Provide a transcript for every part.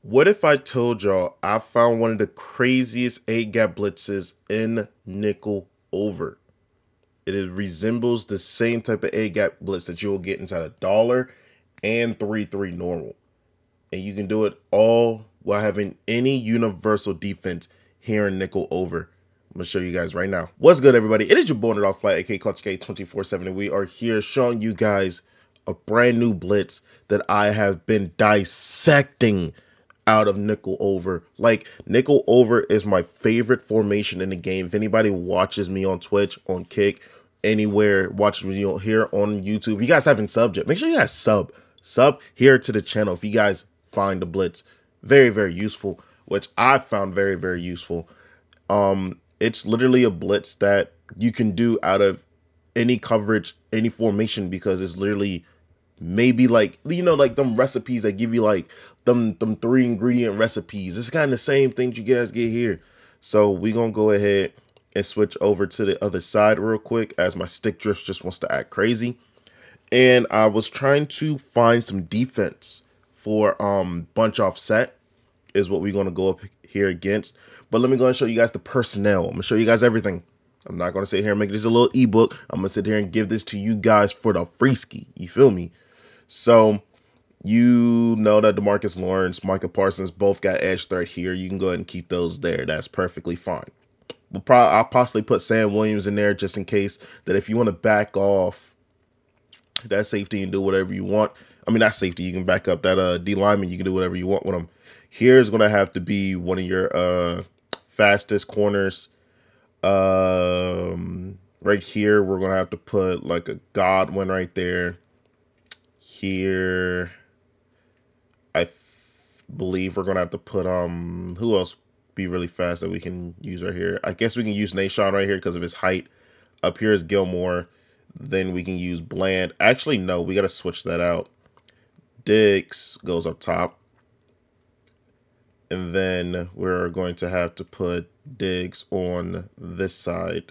What if I told y'all I found one of the craziest 8-gap blitzes in Nickel over? Resembles the same type of 8-gap blitz that you will get inside a dollar and 3-3 normal. And you can do it all while having any universal defense here in Nickel over. I'm going to show you guys right now. What's good, everybody? It is your boy Nerd Flight, aka Clutch K 24/7, and we are here showing you guys a brand new blitz that I have been dissecting out of Nickel over. Like, Nickel over is my favorite formation in the game. If anybody watches me on Twitch, on Kick, anywhere, watches me here on YouTube, you guys haven't subbed yet, make sure you guys sub here to the channel. If you guys find the blitz very, very useful, which I found very, very useful. It's literally a blitz that you can do out of any coverage, any formation, because it's literally maybe like, you know, like them recipes that give you like them 3-ingredient recipes. It's kind of the same thing you guys get here. So we gonna go ahead and switch over to the other side real quick, as my stick drift just wants to act crazy. And I was trying to find some defense for bunch offset is what we're gonna go up here against. But let me go and show you guys the personnel. I'm gonna show you guys everything. I'm not gonna sit here and make this a little ebook. I'm gonna sit here and give this to you guys for the free ski. You feel me? So you know that DeMarcus Lawrence, Micah Parsons both got edge threat here. You can go ahead and keep those there. That's perfectly fine. I'll possibly put Sam Williams in there just in case, that if you want to back off that safety and do whatever you want. I mean, not safety. You can back up that D lineman. You can do whatever you want with them. Here's going to have to be one of your fastest corners. Right here, we're going to have to put like a Godwin right there. Here, I believe we're going to have to put, who else be really fast that we can use right here? I guess we can use Nashon right here because of his height. Up here is Gilmore. Then we can use Bland. Actually, no, we got to switch that out. Diggs goes up top. And then we're going to have to put Diggs on this side.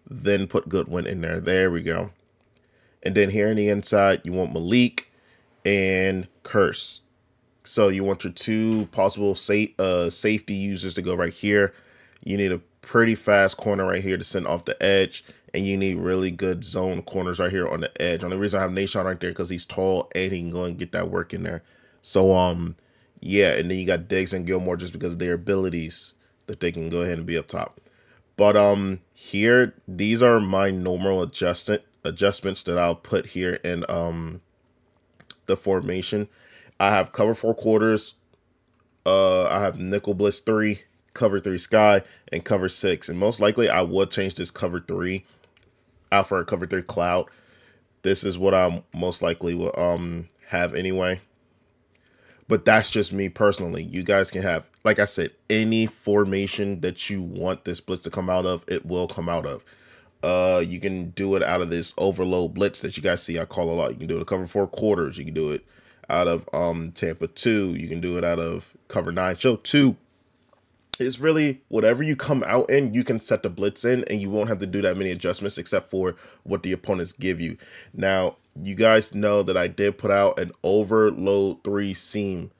Then put Goodwin in there. There we go. And then here on the inside, you want Malik and Curse. So you want your two possible safety users to go right here. You need a pretty fast corner right here to send off the edge. And you need really good zone corners right here on the edge. Only reason I have Nashon right there because he's tall and he can go and get that work in there. So, yeah, and then you got Diggs and Gilmore just because of their abilities that they can go ahead and be up top. But here, these are my normal adjustments that I'll put here in the formation. I have cover 4 quarters. I have nickel blitz 3, cover 3 sky, and cover 6. And most likely I would change this cover 3 out for a cover 3 cloud. This is what I most likely will have anyway. But that's just me personally. You guys can have, like I said, any formation that you want this blitz to come out of, it will come out of. You can do it out of this overload blitz that you guys see I call a lot. You can do it to cover 4 quarters. You can do it out of Tampa 2. You can do it out of cover 9 show 2. It's really whatever you come out in, you can set the blitz in, and you won't have to do that many adjustments except for what the opponents give you. Now, you guys know that I did put out an overload 3 seam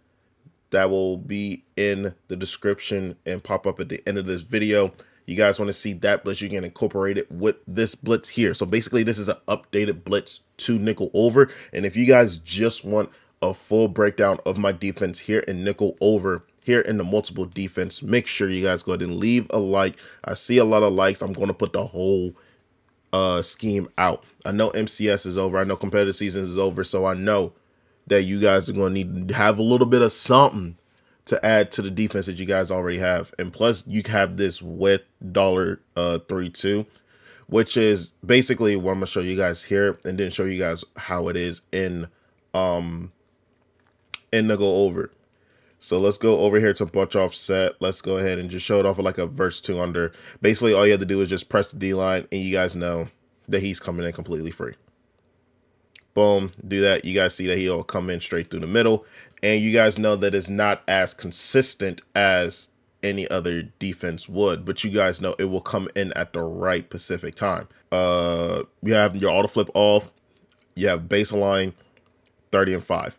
that will be in the description and pop up at the end of this video. You guys want to see that blitz, you can incorporate it with this blitz here. So basically, this is an updated blitz to Nickel over. And if you guys just want a full breakdown of my defense here in Nickel over, here in the multiple defense, make sure you guys go ahead and leave a like. I see a lot of likes. I'm going to put the whole scheme out. I know MCS is over. I know competitive season is over. So I know that you guys are going to need to have a little bit of something to add to the defense that you guys already have. And plus, you have this with $3-2, which is basically what I'm going to show you guys here, and then show you guys how it is in Nickel over. So let's go over here to bunch offset. Let's go ahead and just show it off with like a verse 2 under. Basically, all you have to do is just press the D line, and you guys know that he's coming in completely free. Boom, do that. You guys see that he'll come in straight through the middle, and you guys know that it's not as consistent as any other defense would, but you guys know it will come in at the right specific time. You have your auto flip off. You have baseline 30 and 5.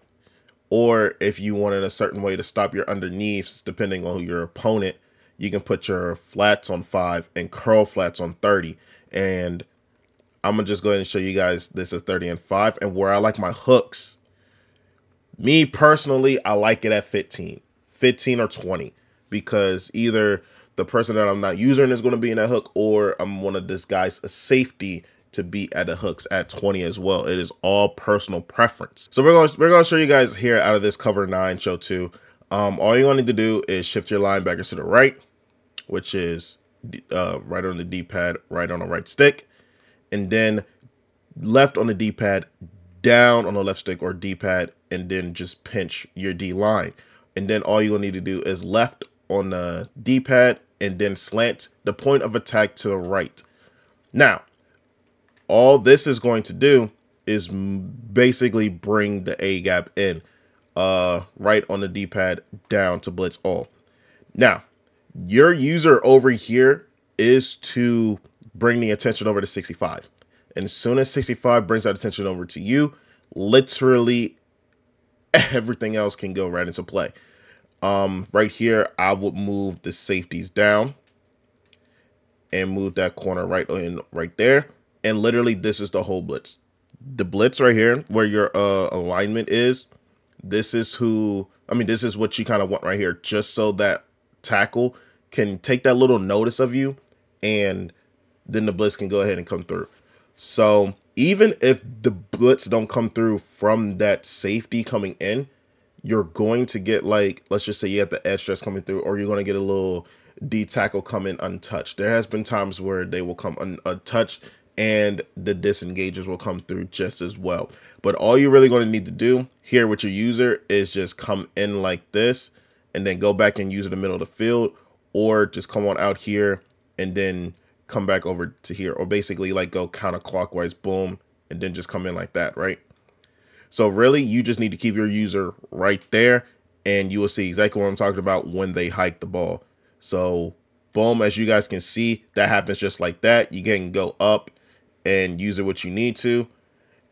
Or if you wanted a certain way to stop your underneaths, depending on your opponent, you can put your flats on 5 and curl flats on 30. And I'm going to just go ahead and show you guys this is 30 and 5. And where I like my hooks, me personally, I like it at 15 or 20, because either the person that I'm not using is going to be in that hook, or I'm going to disguise a safety to be at the hooks at 20 as well. It is all personal preference. So we're going to show you guys here out of this cover 9 show 2. All you're going to need to do is shift your linebackers to the right, which is right on the D-pad, right on the right stick, and then left on the D-pad, down on the left stick or D-pad, and then just pinch your D line. And then all you're gonna need to do is left on the D-pad and then slant the point of attack to the right. Now, all this is going to do is basically bring the A gap in, right on the D-pad down to blitz all. Now, your user over here is to bring the attention over to 65. And as soon as 65 brings that attention over to you, literally everything else can go right into play. Right here, I would move the safeties down and move that corner right in right there. And literally, this is the whole blitz. The blitz right here, where your alignment is, this is this is what you kind of want right here, just so that tackle can take that little notice of you, and then the blitz can go ahead and come through. So even if the blitz don't come through from that safety coming in, you're going to get, like, let's just say you have the edge stress coming through, or you're going to get a little D tackle come in untouched. There has been times where they will come untouched and the disengagers will come through just as well. But all you're really going to need to do here with your user is just come in like this and then go back and use it in the middle of the field, or just come on out here and then come back over to here, or basically like go counterclockwise, boom, and then just come in like that, right? So really, you just need to keep your user right there, and you will see exactly what I'm talking about when they hike the ball. So boom, as you guys can see, that happens just like that. You can go up and use it what you need to.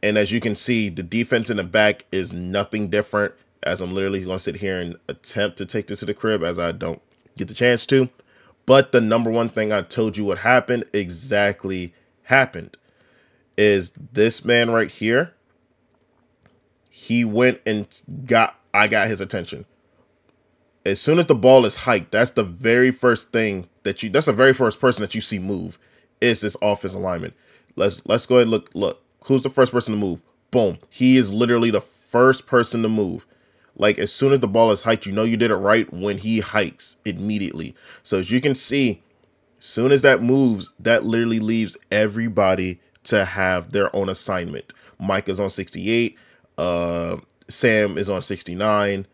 And as you can see, the defense in the back is nothing different, as I'm literally going to sit here and attempt to take this to the crib, as I don't get the chance to. But the number one thing I told you what happened exactly happened. Is this man right here, he went and I got his attention. As soon as the ball is hiked, that's the very first thing that's the very first person that you see move, is this offensive alignment. Let's go ahead and look. Who's the first person to move? Boom. He is literally the first person to move. Like, as soon as the ball is hiked, you know you did it right when he hikes immediately. So as you can see, as soon as that moves, that literally leaves everybody to have their own assignment. Mike is on 68. Sam is on 69.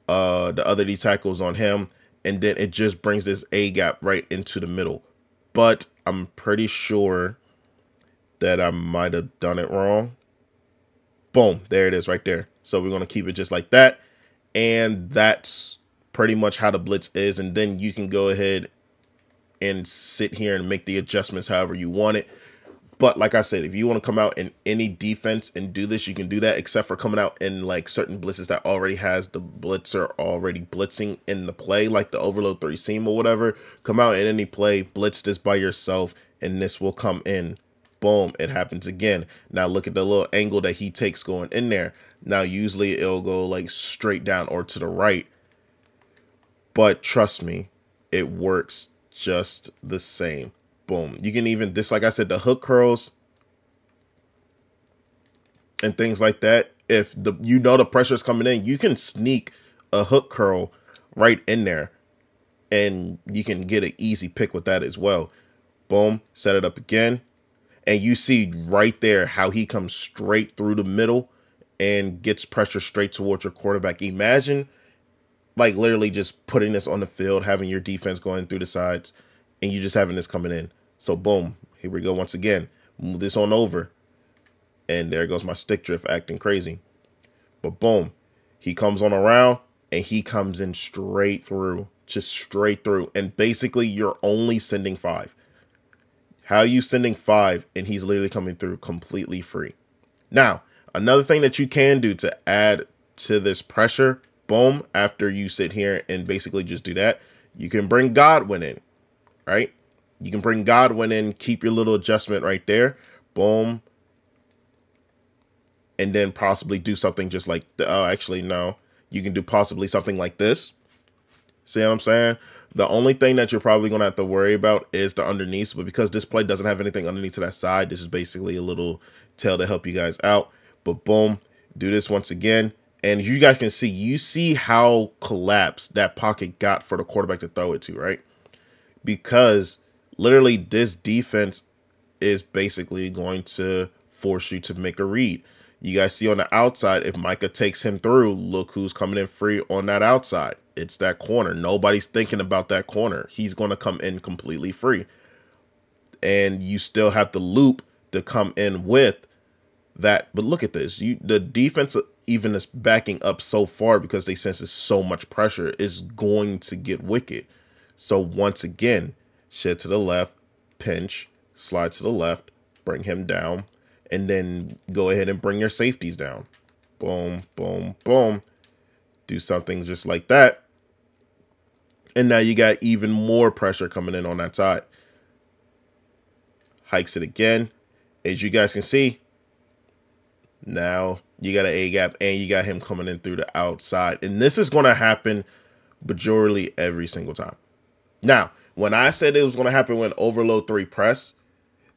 The other D tackle's on him. And then it just brings this A gap right into the middle. But I'm pretty sure that I might have done it wrong. Boom. There it is right there. So we're going to keep it just like that. And that's pretty much how the blitz is. And then you can go ahead and sit here and make the adjustments however you want it. But like I said, if you want to come out in any defense and do this, you can do that, except for coming out in like certain blitzes that already has the blitzer already blitzing in the play, like the overload 3 seam or whatever. Come out in any play, blitz this by yourself, and this will come in. Boom, it happens again. Now look at the little angle that he takes going in there. Now usually it'll go like straight down or to the right. But trust me, it works just the same. Boom. You can even, this, like I said, the hook curls and things like that. If the the pressure is coming in, you can sneak a hook curl right in there, and you can get an easy pick with that as well. Boom. Set it up again. And you see right there how he comes straight through the middle and gets pressure straight towards your quarterback. Imagine like literally just putting this on the field, having your defense going through the sides, and you just having this coming in. So boom, here we go once again. Move this on over. And there goes my stick drift acting crazy. But boom, he comes on around and he comes in straight through, just straight through. And basically you're only sending 5. How are you sending 5 and he's literally coming through completely free? Now, another thing that you can do to add to this pressure, boom, after you sit here and basically just do that, you can bring Godwin in, right? You can bring Godwin in, keep your little adjustment right there, boom, and then possibly do something just like, actually, no, you can do possibly something like this. See what I'm saying? The only thing that you're probably going to have to worry about is the underneath, but because this plate doesn't have anything underneath to that side, this is basically a little tail to help you guys out. But boom, do this once again. And you guys can see, you see how collapsed that pocket got for the quarterback to throw it to, right? Because literally this defense is basically going to force you to make a read. You guys see on the outside, if Micah takes him through, look who's coming in free on that outside. It's that corner. Nobody's thinking about that corner. He's going to come in completely free. And you still have the loop to come in with that. But look at this. The defense, even is backing up so far because they sense so much pressure, is going to get wicked. So once again, shed to the left, pinch, slide to the left, bring him down, and then go ahead and bring your safeties down. Boom, boom, boom. Do something just like that. And now you got even more pressure coming in on that side. Hikes it again. As you guys can see, now you got an A-gap and you got him coming in through the outside. And this is going to happen majorly every single time. Now, when I said it was going to happen when overload 3 press,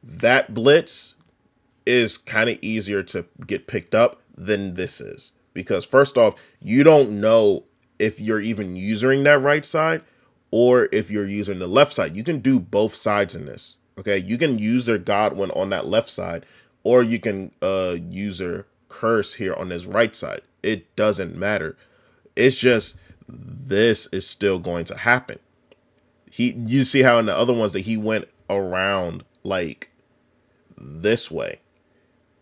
that blitz is kind of easier to get picked up than this is. Because first off, you don't know if you're even using that right side or if you're using the left side. You can do both sides in this. Okay, you can use their Godwin on that left side, or you can use their curse here on this right side. It doesn't matter. It's just this is still going to happen. You see how in the other ones that he went around like this way.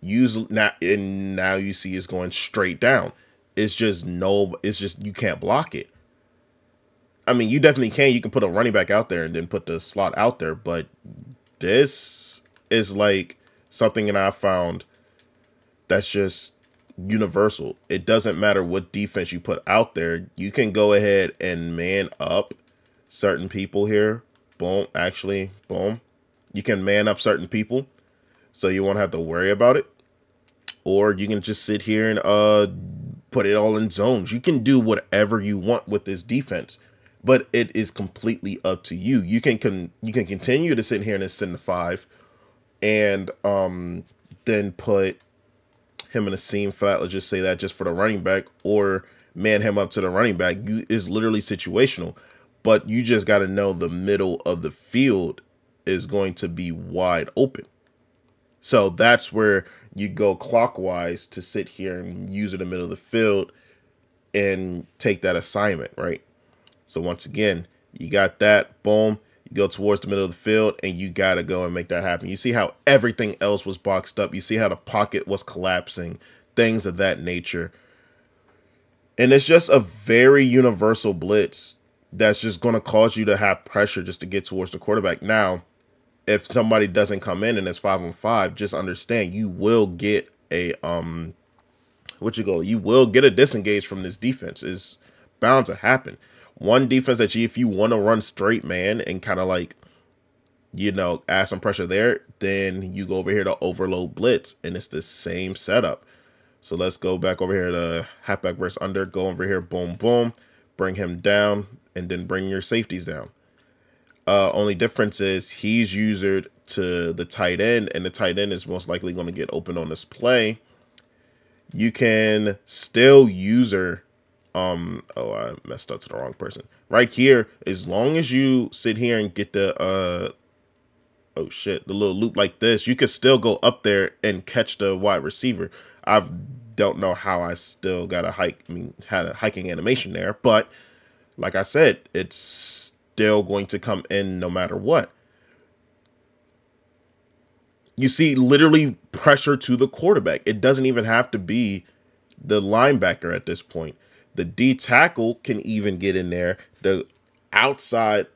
Now you see it's going straight down. It's just you can't block it. I mean, you definitely can. You can put a running back out there and then put the slot out there, but this is like something that I found that's just universal. It doesn't matter what defense you put out there. You can go ahead and man up certain people here. Boom. Actually, boom. You can man up certain people so you won't have to worry about it. Or you can just sit here and put it all in zones. You can do whatever you want with this defense, but it is completely up to you. You can continue to sit here and send the 5 and then put him in a seam flat, let's just say that, just for the running back, or man him up to the running back. Is literally situational, but you just got to know the middle of the field is going to be wide open. So that's where you go clockwise to sit here and use in the middle of the field and take that assignment, right? So once again, you got that, boom, you go towards the middle of the field and you got to go and make that happen. You see how everything else was boxed up. You see how the pocket was collapsing, things of that nature. And it's just a very universal blitz that's just going to cause you to have pressure just to get towards the quarterback. Now, if somebody doesn't come in and it's 5-on-5, just understand you will get a you will get a disengage from this defense. Is bound to happen. One defense that if you want to run straight man and kind of like, you know, add some pressure there, then you go over here to overload blitz and it's the same setup. So let's go back over here to halfback versus under. Go over here, boom, boom, bring him down, and then bring your safeties down. Only difference is he's usered to the tight end, and the tight end is most likely going to get open on this play. You can still user, oh, I messed up to the wrong person. Right here, as long as you sit here and get the, oh shit, the little loop like this, you can still go up there and catch the wide receiver. I don't know how I still got a had a hiking animation there, but like I said, it's still going to come in no matter what. You see literally pressure to the quarterback. It doesn't even have to be the linebacker at this point. The D tackle can even get in there. The outside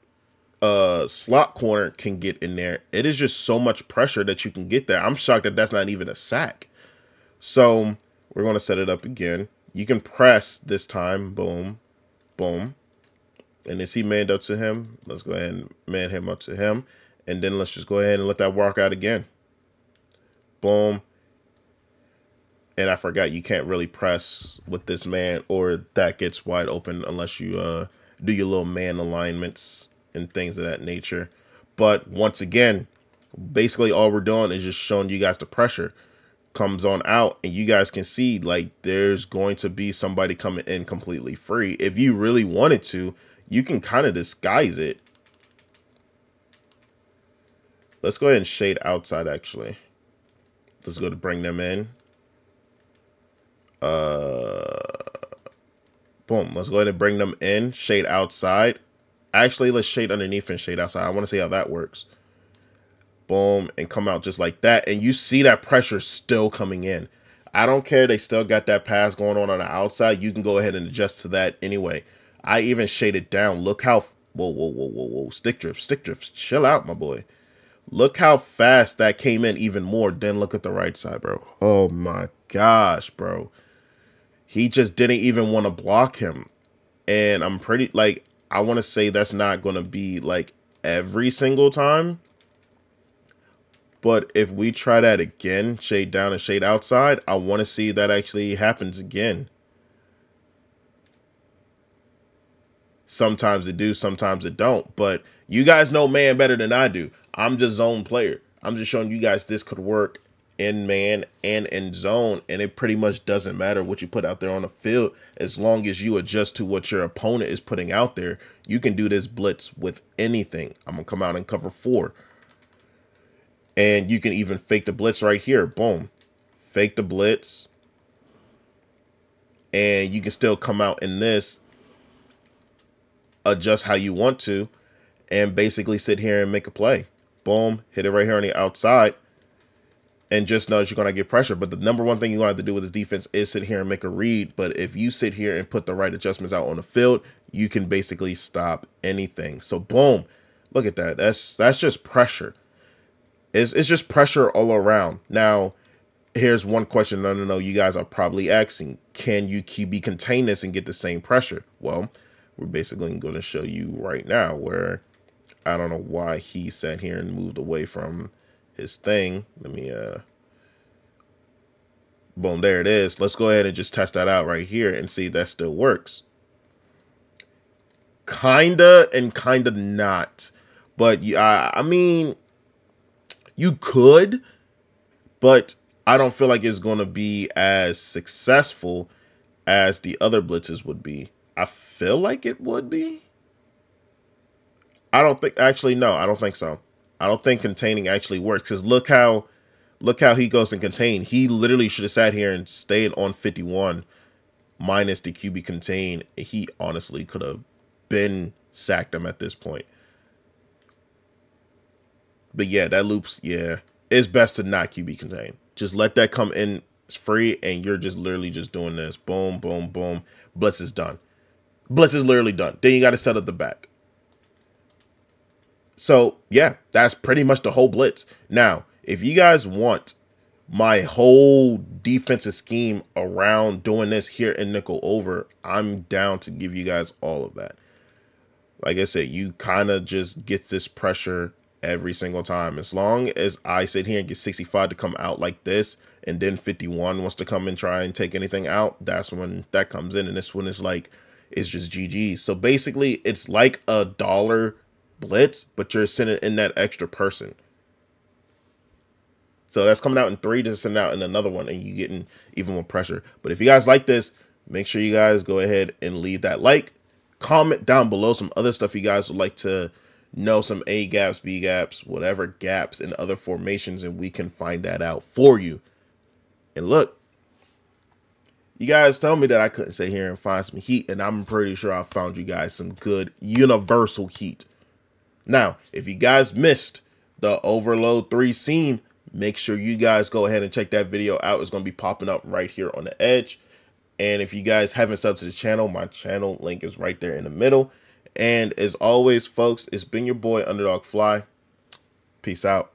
slot corner can get in there. It is just so much pressure that you can get there. I'm shocked that that's not even a sack. So we're going to set it up again. You can press this time. Boom. Boom. And is he manned up to him? Let's go ahead and man him up to him. And then let's just go ahead and let that work out again. Boom. And I forgot you can't really press with this man, or that gets wide open unless you do your little man alignments and things of that nature. But once again, basically all we're doing is just showing you guys the pressure comes on out, and you guys can see like there's going to be somebody coming in completely free. If you really wanted to, you can kind of disguise it. Let's go ahead and shade outside actually. Let's go to bring them in. Boom. Let's go ahead and bring them in. Shade outside. Actually, let's shade underneath and shade outside. I want to see how that works. Boom. And come out just like that. And you see that pressure still coming in. I don't care. They still got that pass going on the outside. You can go ahead and adjust to that anyway. I even shaded down. Look how... Whoa, whoa, whoa, whoa, whoa. Stick drift, stick drift. Chill out, my boy. Look how fast that came in even more. Then look at the right side, bro. Oh, my gosh, bro. He just didn't even want to block him. And I'm pretty, like, I want to say that's not going to be, like, every single time. But if we try that again, shade down and shade outside, I want to see that actually happens again. Sometimes it do, sometimes it don't. But you guys know man better than I do. I'm just zone player. I'm just showing you guys this could work in man and in zone, and it pretty much doesn't matter what you put out there on the field as long as you adjust to what your opponent is putting out there. You can do this blitz with anything. I'm gonna come out and cover 4, and you can even fake the blitz right here. Boom, fake the blitz, and you can still come out in this, adjust how you want to, and basically sit here and make a play. Boom, hit it right here on the outside. And just know that you're going to get pressure. But the number one thing you're going to have to do with this defense is sit here and make a read. But if you sit here and put the right adjustments out on the field, you can basically stop anything. So, boom. Look at that. That's just pressure. It's just pressure all around. Now, here's one question. No. You guys are probably asking, can you QB contain this and get the same pressure? Well, we're basically going to show you right now where I don't know why he sat here and moved away from his thing. Let me boom, there it is. Let's go ahead and just test that out right here and see if that still works. Kinda and kinda not. But I mean, you could, but I don't feel like it's going to be as successful as the other blitzes would be. I feel like it would be. I don't think, actually, no, I don't think so. I don't think containing actually works, because look how he goes and contain. He literally should have sat here and stayed on 51 minus the QB contain. He honestly could have been sacked him at this point. But yeah, that loops, yeah. It's best to not QB contain. Just let that come in free, and you're just literally just doing this. Boom, boom, boom. Blitz is done. Blitz is literally done. Then you got to set up the back. So, yeah, that's pretty much the whole blitz. Now, if you guys want my whole defensive scheme around doing this here in Nickle over, I'm down to give you guys all of that. Like I said, you kind of just get this pressure every single time. As long as I sit here and get 65 to come out like this, and then 51 wants to come and try and take anything out, that's when that comes in. And this one is like, it's just GG. So basically, it's like a dollar blitz, but you're sending in that extra person. So that's coming out in 3, just sending out in another one, and you getting even more pressure. But if you guys like this, make sure you guys go ahead and leave that like. Comment down below some other stuff you guys would like to know, some A gaps, B gaps, whatever gaps in other formations, and we can find that out for you. And look, you guys told me that I couldn't sit here and find some heat, and I'm pretty sure I found you guys some good universal heat. Now, if you guys missed the Overload 3 seam, make sure you guys go ahead and check that video out. It's going to be popping up right here on the edge. And if you guys haven't subbed to the channel, my channel link is right there in the middle. And as always, folks, it's been your boy Underdog Fly. Peace out.